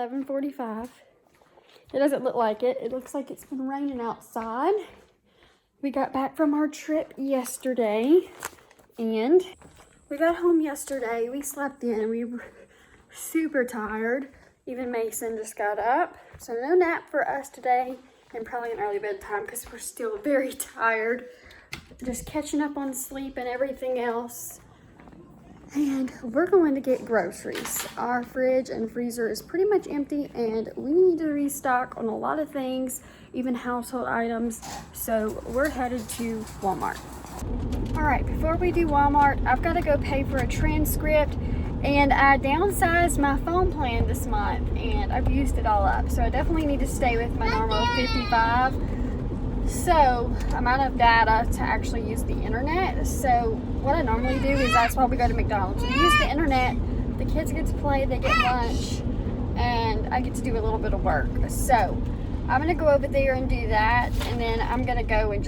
11:45. It doesn't look like it. It looks like it's been raining outside. We got back from our trip yesterday and we got home yesterday. We slept in. We were super tired. Even Mason just got up. So no nap for us today and probably an early bedtime because we're still very tired. Just catching up on sleep and everything else. And we're going to get groceries. Our fridge and freezer is pretty much empty and we need to restock on a lot of things, even household items. So we're headed to Walmart. All right, before we do Walmart, I've got to go pay for a transcript, and I downsized my phone plan this month and I've used it all up. So I definitely need to stay with my normal 55. So I'm out of data to actually use the internet. So what I normally do is that's why we go to McDonald's. We use the internet, the kids get to play, they get lunch, and I get to do a little bit of work. So I'm gonna go over there and do that, and then I'm gonna go and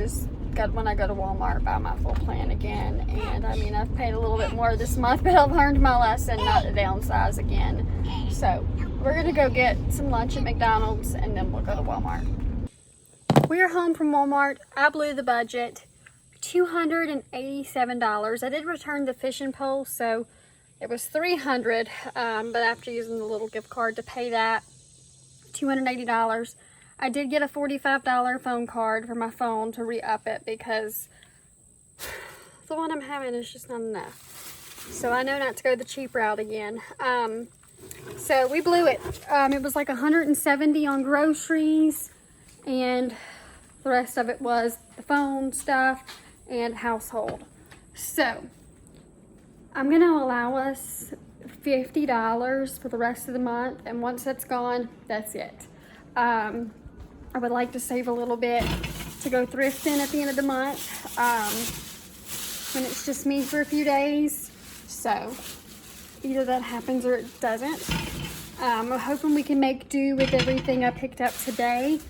when I go to Walmart, buy my full plan again. And I mean, I've paid a little bit more this month, but I've learned my lesson not to downsize again. So we're gonna go get some lunch at McDonald's and then we'll go to Walmart. We are home from Walmart. I blew the budget, $287. I did return the fishing pole, so it was $300, but after using the little gift card to pay that, $280. I did get a $45 phone card for my phone to re-up it because the one I'm having is just not enough. So I know not to go the cheap route again. So we blew it. It was like $170 on groceries, and the rest of it was the phone stuff and household. So I'm gonna allow us $50 for the rest of the month, and once that's gone, that's it. I would like to save a little bit to go thrifting at the end of the month when it's just me for a few days. So either that happens or it doesn't. I'm hoping we can make do with everything I picked up today,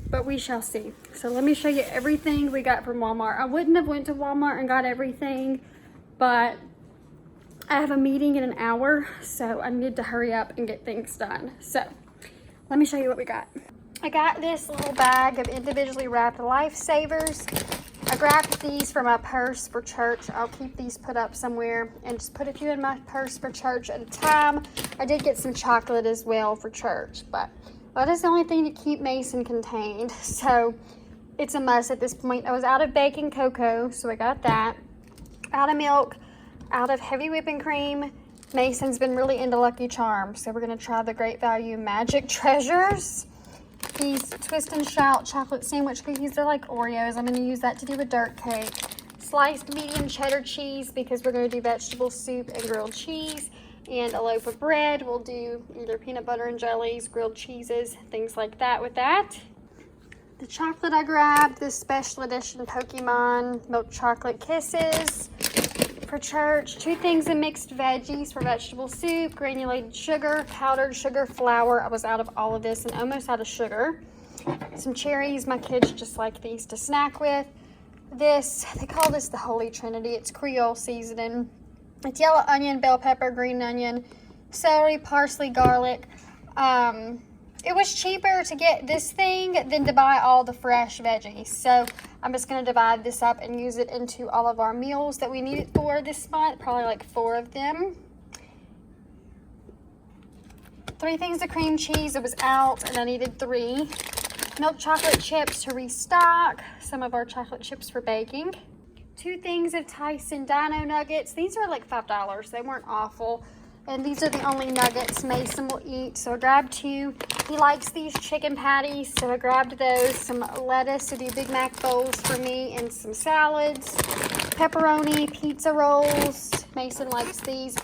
but we shall see. So let me show you everything we got from Walmart. I wouldn't have went to Walmart and got everything, but I have a meeting in an hour, so I need to hurry up and get things done. So let me show you what we got. I got this little bag of individually wrapped Lifesavers. I grabbed these for my purse for church. I'll keep these put up somewhere and just put a few in my purse for church at a time. I did get some chocolate as well for church, but that is the only thing to keep Mason contained. So it's a must at this point. I was out of baking cocoa, so I got that. Out of milk, out of heavy whipping cream. Mason's been really into Lucky Charms, so we're gonna try the Great Value Magic Treasures. These Twist and Shout chocolate sandwich cookies, they're like Oreos. I'm gonna use that to do a dirt cake. Sliced medium cheddar cheese because we're gonna do vegetable soup and grilled cheese. And a loaf of bread. We'll do either peanut butter and jellies, grilled cheeses, things like that with that. The chocolate I grabbed, this special edition Pokemon Milk Chocolate Kisses for church. 2 things of mixed veggies for vegetable soup, granulated sugar, powdered sugar, flour. I was out of all of this and almost out of sugar. Some cherries. My kids just like these to snack with. This, they call this the Holy Trinity. It's Creole seasoning. It's yellow onion, bell pepper, green onion, celery, parsley, garlic. It was cheaper to get this thing than to buy all the fresh veggies. So I'm just going to divide this up and use it into all of our meals that we need it for this month. Probably like 4 of them. 3 things of cream cheese. It was out and I needed 3. Milk chocolate chips to restock. Some of our chocolate chips for baking. 2 things of Tyson Dino Nuggets. These are like $5. They weren't awful. And these are the only nuggets Mason will eat. So I grabbed 2. He likes these chicken patties, so I grabbed those. Some lettuce to do Big Mac bowls for me and some salads. Pepperoni, pizza rolls. Mason likes these.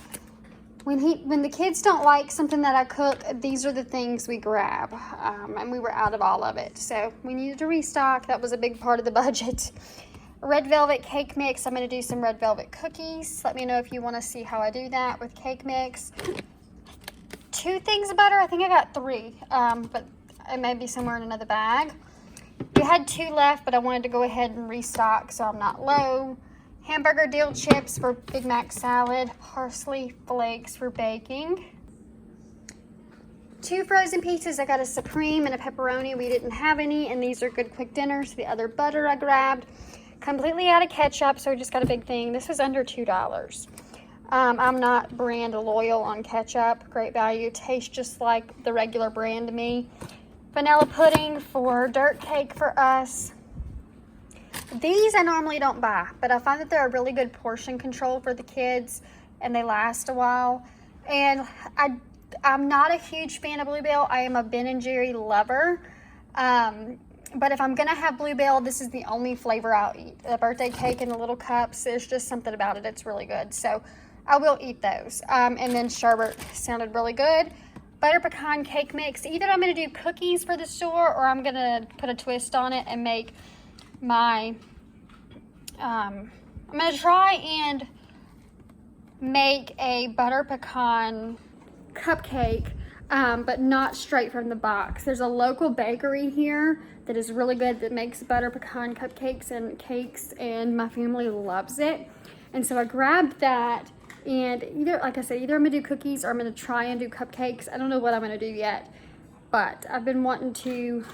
When the kids don't like something that I cook, these are the things we grab. And we were out of all of it. So we needed to restock. That was a big part of the budget. Red velvet cake mix. I'm going to do some red velvet cookies. Let me know if you want to see how I do that with cake mix. 2 things of butter. I think I got 3, but it may be somewhere in another bag. We had 2 left, but I wanted to go ahead and restock so I'm not low. Hamburger dill chips for Big Mac salad. Parsley flakes for baking. 2 frozen pizzas. I got a Supreme and a pepperoni. We didn't have any, and these are good quick dinners. The other butter I grabbed. Completely out of ketchup, so we just got a big thing. This was under $2. I'm not brand loyal on ketchup. Great value. Tastes just like the regular brand to me. Vanilla pudding for dirt cake for us. These I normally don't buy, but I find that they're a really good portion control for the kids, and they last a while. And I'm not a huge fan of Bluebell. I am a Ben & Jerry lover. But if I'm going to have Bluebell, this is the only flavor I'll eat. The birthday cake in the little cups, there's just something about it. It's really good. So I will eat those. And then sherbet sounded really good. Butter pecan cake mix. Either I'm going to do cookies for the store, or I'm going to put a twist on it and make my, I'm going to try and make a butter pecan cupcake, but not straight from the box. There's a local bakery here that is really good that makes butter pecan cupcakes and cakes, and my family loves it. And so I grabbed that, and either, like I said, either I'm gonna do cookies or I'm gonna try and do cupcakes. I don't know what I'm gonna do yet, but I've been wanting to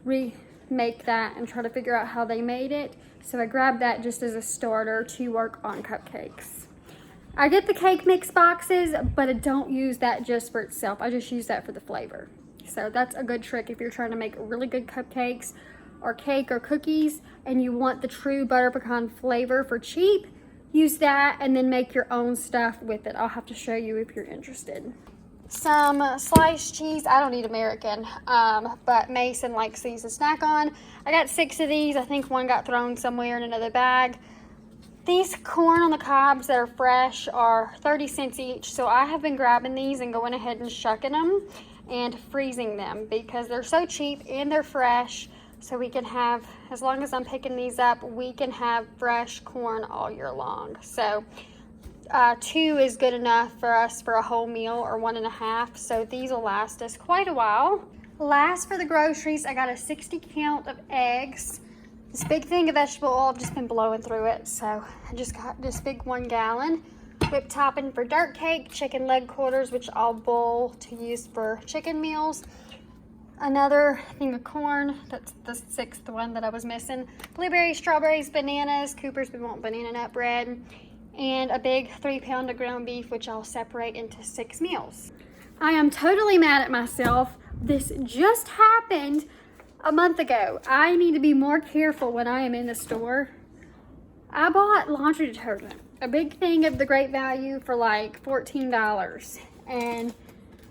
remake that and try to figure out how they made it. So I grabbed that just as a starter to work on cupcakes. I get the cake mix boxes, but I don't use that just for itself. I just use that for the flavor. So that's a good trick if you're trying to make really good cupcakes or cake or cookies and you want the true butter pecan flavor for cheap. Use that and then make your own stuff with it. I'll have to show you if you're interested. Some sliced cheese. I don't eat American, but Mason likes these to snack on. I got 6 of these. I think one got thrown somewhere in another bag. These corn on the cobs that are fresh are 30 cents each. So I have been grabbing these and going ahead and shucking them and freezing them because they're so cheap and they're fresh. So we can have, as long as I'm picking these up, we can have fresh corn all year long. So 2 is good enough for us for a whole meal, or 1.5. So these will last us quite a while. Last for the groceries, I got a 60 count of eggs. This big thing of vegetable oil, I've just been blowing through it. So I just got this big 1 gallon. Whipped topping for dirt cake, chicken leg quarters, which I'll boil to use for chicken meals. Another thing of corn, that's the 6th one that I was missing. Blueberries, strawberries, bananas, Cooper's we want banana nut bread, and a big 3-pound of ground beef, which I'll separate into 6 meals. I am totally mad at myself. This just happened a month ago. I need to be more careful when I am in the store. I bought laundry detergent, a big thing of the Great Value for like $14, and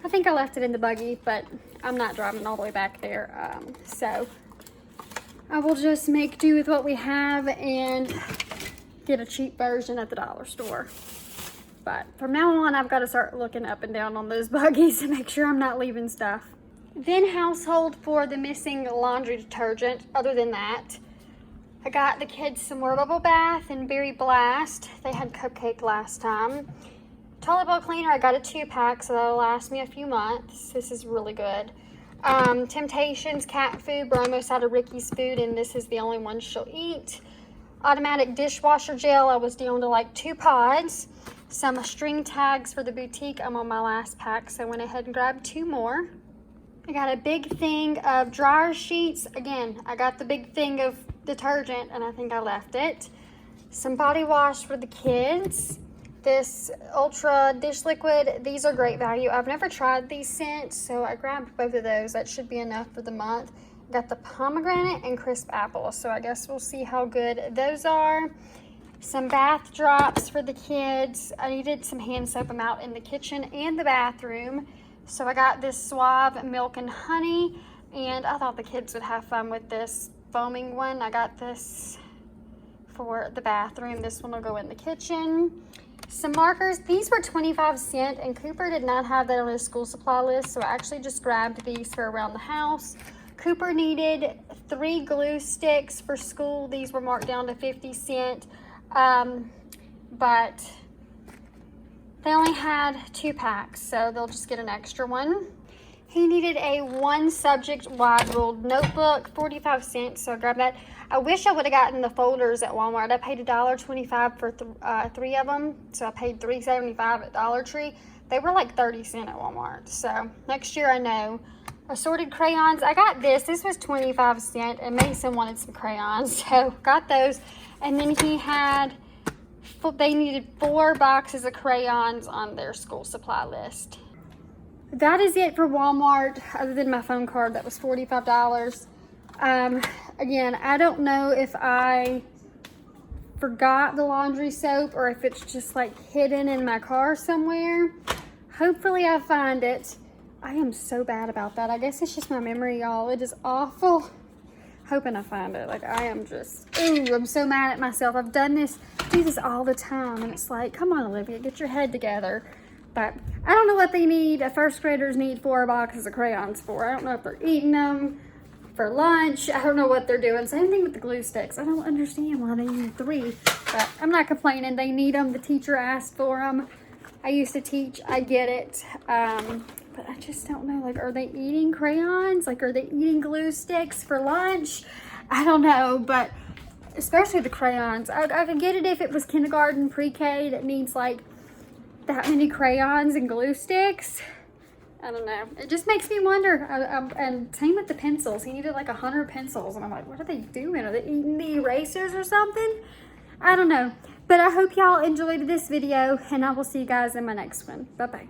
I think I left it in the buggy, but I'm not driving all the way back there, so I will just make do with what we have and get a cheap version at the dollar store. But from now on, I've got to start looking up and down on those buggies to make sure I'm not leaving stuff. Then household for the missing laundry detergent. Other than that, I got the kids some more Bubble Bath and Berry Blast. They had cupcake last time. Toilet bowl cleaner, I got a 2-pack, so that'll last me a few months. This is really good. Temptations cat food. We're almost out of Ricky's food, and this is the only one she'll eat. Automatic dishwasher gel, I was down to like 2 pods. Some string tags for the boutique. I'm on my last pack, so I went ahead and grabbed 2 more. I got a big thing of dryer sheets. Again, I got the big thing of detergent, and I think I left it. Some body wash for the kids. This Ultra dish liquid. These are great value. I've never tried these scents, so I grabbed both of those. That should be enough for the month. Got the pomegranate and crisp apple, so I guess we'll see how good those are. Some bath drops for the kids. I needed some hand soap. I'm out in the kitchen and the bathroom, so I got this Suave milk and honey, and I thought the kids would have fun with this foaming one. I got this for the bathroom. This one will go in the kitchen. Some markers. These were 25 cents, and Cooper did not have that on his school supply list, so I actually just grabbed these for around the house. Cooper needed 3 glue sticks for school. These were marked down to 50 cents, but they only had 2 packs, so they'll just get an extra one. He needed a 1-subject wide ruled notebook, 45 cents, so I grabbed that. I wish I would have gotten the folders at Walmart. I paid $1.25 for 3 of them, so I paid $3.75 at Dollar Tree. They were like 30 cents at Walmart. So next year I know. Assorted crayons. I got this. This was 25 cents, and Mason wanted some crayons, so got those. And then he had, they needed 4 boxes of crayons on their school supply list. That is it for Walmart, other than my phone card that was $45. Again, I don't know if I forgot the laundry soap or if it's just like hidden in my car somewhere. Hopefully I find it. I am so bad about that. I guess it's just my memory, y'all. It is awful. Hoping I find it. Like, I am just, ooh, I'm so mad at myself. I've done this, do this all the time, and it's like, come on, Olivia, get your head together. But I don't know what they need. First graders need 4 boxes of crayons for. I don't know if they're eating them for lunch. I don't know what they're doing. Same thing with the glue sticks. I don't understand why they need 3, but I'm not complaining. They need them. The teacher asked for them. I used to teach. I get it. But I just don't know, like, are they eating crayons? Like, are they eating glue sticks for lunch? I don't know, but especially the crayons. I could get it if it was kindergarten, pre-K that needs, like, that many crayons and glue sticks. I don't know. It just makes me wonder. And same with the pencils. He needed, like, 100 pencils. And I'm like, what are they doing? Are they eating the erasers or something? I don't know. But I hope y'all enjoyed this video, and I will see you guys in my next one. Bye-bye.